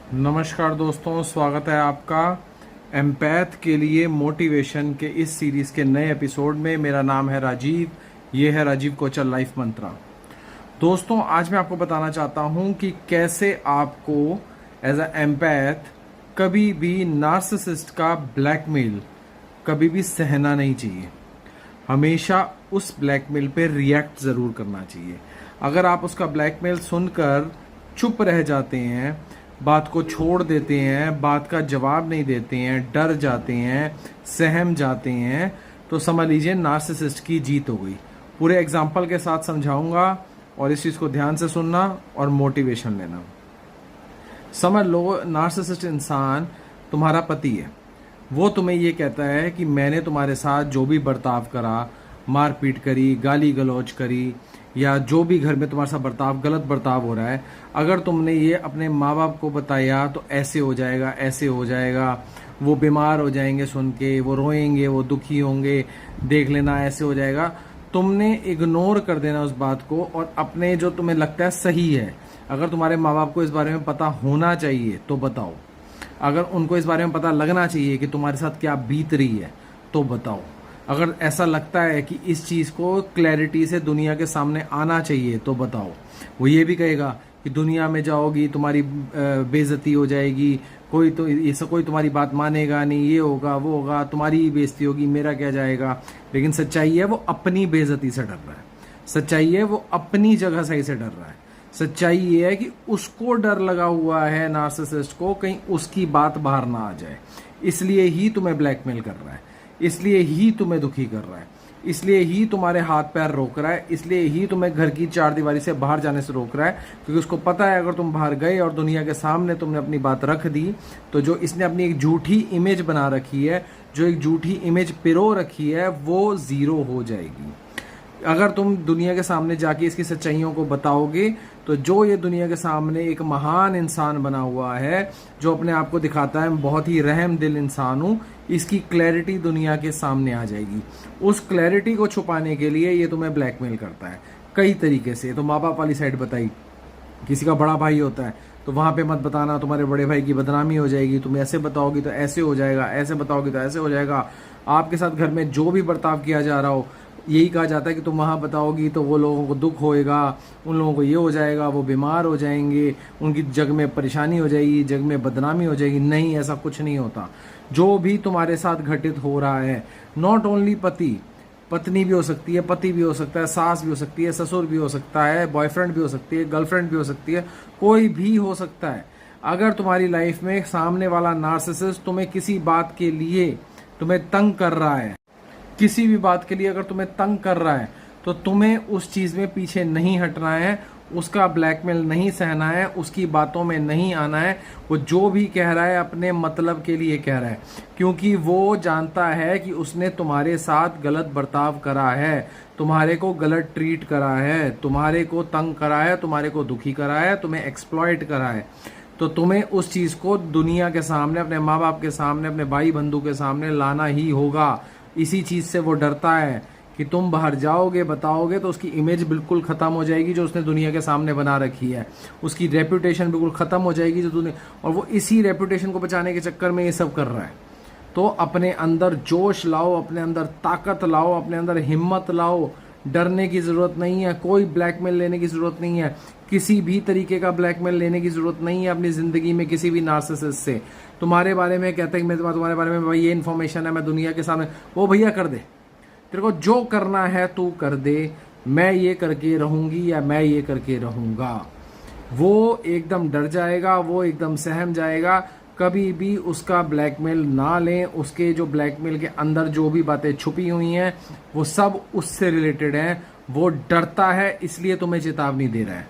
नमस्कार दोस्तों, स्वागत है आपका एम्पैथ के लिए मोटिवेशन के इस सीरीज़ के नए एपिसोड में। मेरा नाम है राजीव, ये है राजीव कोचर लाइफ मंत्रा। दोस्तों, आज मैं आपको बताना चाहता हूँ कि कैसे आपको एज अ एम्पैथ कभी भी नार्सिसिस्ट का ब्लैकमेल कभी भी सहना नहीं चाहिए। हमेशा उस ब्लैकमेल पे रिएक्ट ज़रूर करना चाहिए। अगर आप उसका ब्लैकमेल सुनकर चुप रह जाते हैं, बात को छोड़ देते हैं, बात का जवाब नहीं देते हैं, डर जाते हैं, सहम जाते हैं, तो समझ लीजिए नार्सिसिस्ट की जीत हो गई। पूरे एग्जाम्पल के साथ समझाऊंगा और इस चीज़ को ध्यान से सुनना और मोटिवेशन लेना। समझ लो, नार्सिसिस्ट इंसान तुम्हारा पति है। वो तुम्हें ये कहता है कि मैंने तुम्हारे साथ जो भी बर्ताव करा, मारपीट करी, गाली गलौज करी, या जो भी घर में तुम्हारे साथ बर्ताव, गलत बर्ताव हो रहा है, अगर तुमने ये अपने माँ बाप को बताया तो ऐसे हो जाएगा, ऐसे हो जाएगा, वो बीमार हो जाएंगे सुन के, वो रोएंगे, वो दुखी होंगे, देख लेना ऐसे हो जाएगा। तुमने इग्नोर कर देना उस बात को और अपने जो तुम्हें लगता है सही है, अगर तुम्हारे माँ बाप को इस बारे में पता होना चाहिए तो बताओ। अगर उनको इस बारे में पता लगना चाहिए कि तुम्हारे साथ क्या बीत रही है तो बताओ। अगर ऐसा लगता है कि इस चीज़ को क्लैरिटी से दुनिया के सामने आना चाहिए तो बताओ। वो ये भी कहेगा कि दुनिया में जाओगी तुम्हारी बेइज्जती हो जाएगी, कोई तो ऐसा कोई तुम्हारी बात मानेगा नहीं, ये होगा वो होगा, तुम्हारी ही बेइज्जती होगी, मेरा क्या जाएगा। लेकिन सच्चाई है वो अपनी बेइज्जती से डर रहा है। सच्चाई है वो अपनी जगह सही से डर रहा है। सच्चाई ये है कि उसको डर लगा हुआ है नार्सिसिस्ट को, कहीं उसकी बात बाहर ना आ जाए, इसलिए ही तुम्हें ब्लैकमेल कर रहा है, इसलिए ही तुम्हें दुखी कर रहा है, इसलिए ही तुम्हारे हाथ पैर रोक रहा है, इसलिए ही तुम्हें घर की चार दीवारी से बाहर जाने से रोक रहा है। क्योंकि उसको पता है अगर तुम बाहर गए और दुनिया के सामने तुमने अपनी बात रख दी तो जो इसने अपनी एक झूठी इमेज बना रखी है, जो एक झूठी इमेज पिरो रखी है, वो जीरो हो जाएगी। अगर तुम दुनिया के सामने जाके इसकी सच्चाइयों को बताओगे तो जो ये दुनिया के सामने एक महान इंसान बना हुआ है, जो अपने आप को दिखाता है बहुत ही रहम दिल इंसान हूँ, इसकी क्लैरिटी दुनिया के सामने आ जाएगी। उस क्लैरिटी को छुपाने के लिए ये तुम्हें ब्लैकमेल करता है कई तरीके से। तो माँ बाप वाली साइड बताई, किसी का बड़ा भाई होता है तो वहां पे मत बताना, तुम्हारे बड़े भाई की बदनामी हो जाएगी, तुम ऐसे बताओगी तो ऐसे हो जाएगा, ऐसे बताओगी तो ऐसे हो जाएगा। आपके साथ घर में जो भी बर्ताव किया जा रहा हो, यही कहा जाता है कि तुम वहाँ बताओगी तो वो लोगों को दुख होएगा, उन लोगों को ये हो जाएगा, वो बीमार हो जाएंगे, उनकी जग में परेशानी हो जाएगी, जग में बदनामी हो जाएगी। नहीं, ऐसा कुछ नहीं होता। जो भी तुम्हारे साथ घटित हो रहा है, नॉट ओनली पति, पत्नी भी हो सकती है, पति भी हो सकता है, सास भी हो सकती है, ससुर भी हो सकता है, बॉयफ्रेंड भी हो सकती है, गर्लफ्रेंड भी हो सकती है, कोई भी हो सकता है। अगर तुम्हारी लाइफ में सामने वाला नार्सिसिस्ट तुम्हें किसी बात के लिए तुम्हें तंग कर रहा है, किसी भी बात के लिए अगर तुम्हें तंग कर रहा है, तो तुम्हें उस चीज़ में पीछे नहीं हटना है, उसका ब्लैकमेल नहीं सहना है, उसकी बातों में नहीं आना है। वो जो भी कह रहा है अपने मतलब के लिए कह रहा है, क्योंकि वो जानता है कि उसने तुम्हारे साथ गलत बर्ताव करा है, तुम्हारे को गलत ट्रीट करा है, तुम्हारे को तंग करा है, तुम्हारे को दुखी करा है, तुम्हें एक्सप्लॉइट करा है। तो तुम्हें उस चीज़ को दुनिया के सामने, अपने माँ बाप के सामने, अपने भाई बंधु के सामने लाना ही होगा। इसी चीज़ से वो डरता है कि तुम बाहर जाओगे, बताओगे तो उसकी इमेज बिल्कुल ख़त्म हो जाएगी जो उसने दुनिया के सामने बना रखी है, उसकी रेपुटेशन बिल्कुल ख़त्म हो जाएगी जो दुनिया, और वो इसी रेपुटेशन को बचाने के चक्कर में ये सब कर रहा है। तो अपने अंदर जोश लाओ, अपने अंदर ताकत लाओ, अपने अंदर हिम्मत लाओ। डरने की ज़रूरत नहीं है, कोई ब्लैकमेल लेने की ज़रूरत नहीं है, किसी भी तरीके का ब्लैकमेल लेने की ज़रूरत नहीं है अपनी ज़िंदगी में किसी भी नार्सिसिस्ट से। तुम्हारे बारे में कहते हैं कि मैं तुम्हारे बारे में भाई ये इन्फॉर्मेशन है, मैं दुनिया के सामने, वो भैया कर दे, तेरे को जो करना है तू कर दे, मैं ये करके रहूँगी या मैं ये करके रहूँगा। वो एकदम डर जाएगा, वो एकदम सहम जाएगा। कभी भी उसका ब्लैकमेल ना लें। उसके जो ब्लैकमेल के अंदर जो भी बातें छुपी हुई हैं वो सब उससे रिलेटेड हैं। वो डरता है इसलिए तुम्हें चेतावनी दे रहा है,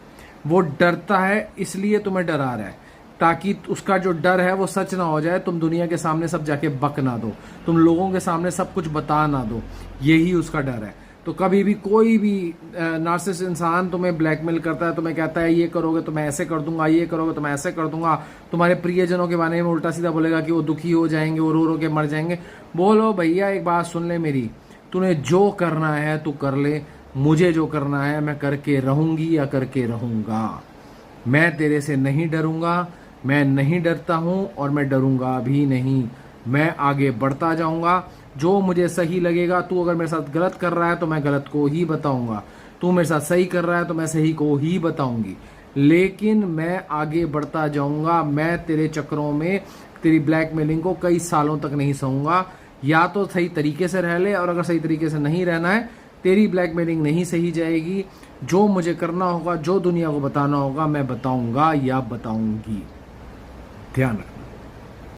वो डरता है इसलिए तुम्हें डरा रहा है, ताकि उसका जो डर है वो सच ना हो जाए, तुम दुनिया के सामने सब जाके बक ना दो, तुम लोगों के सामने सब कुछ बता ना दो। यही उसका डर है। तो कभी भी कोई भी नार्सिसिस्ट इंसान तुम्हें ब्लैकमेल करता है, तुम्हें कहता है ये करोगे तो मैं ऐसे कर दूंगा, ये करोगे तो मैं ऐसे कर दूंगा, तुम्हारे प्रियजनों के बारे में उल्टा सीधा बोलेगा कि वो दुखी हो जाएंगे, वो रो रो के मर जाएंगे। बोलो भैया एक बात सुन ले मेरी, तूने जो करना है तू कर ले, मुझे जो करना है मैं करके रहूंगी या करके रहूंगा। मैं तेरे से नहीं डरूंगा, मैं नहीं डरता हूँ और मैं डरूंगा भी नहीं। मैं आगे बढ़ता जाऊंगा। जो मुझे सही लगेगा, तू अगर मेरे साथ गलत कर रहा है तो मैं गलत को ही बताऊंगा, तू मेरे साथ सही कर रहा है तो मैं सही को ही बताऊंगी, लेकिन मैं आगे बढ़ता जाऊंगा। मैं तेरे चक्करों में, तेरी ब्लैकमेलिंग को कई सालों तक नहीं सहूंगा। या तो सही तरीके से रह ले, और अगर सही तरीके से नहीं रहना है, तेरी ब्लैकमेलिंग नहीं सही जाएगी। जो मुझे करना होगा, जो दुनिया को बताना होगा, मैं बताऊंगा या बताऊंगी। ध्यान रख।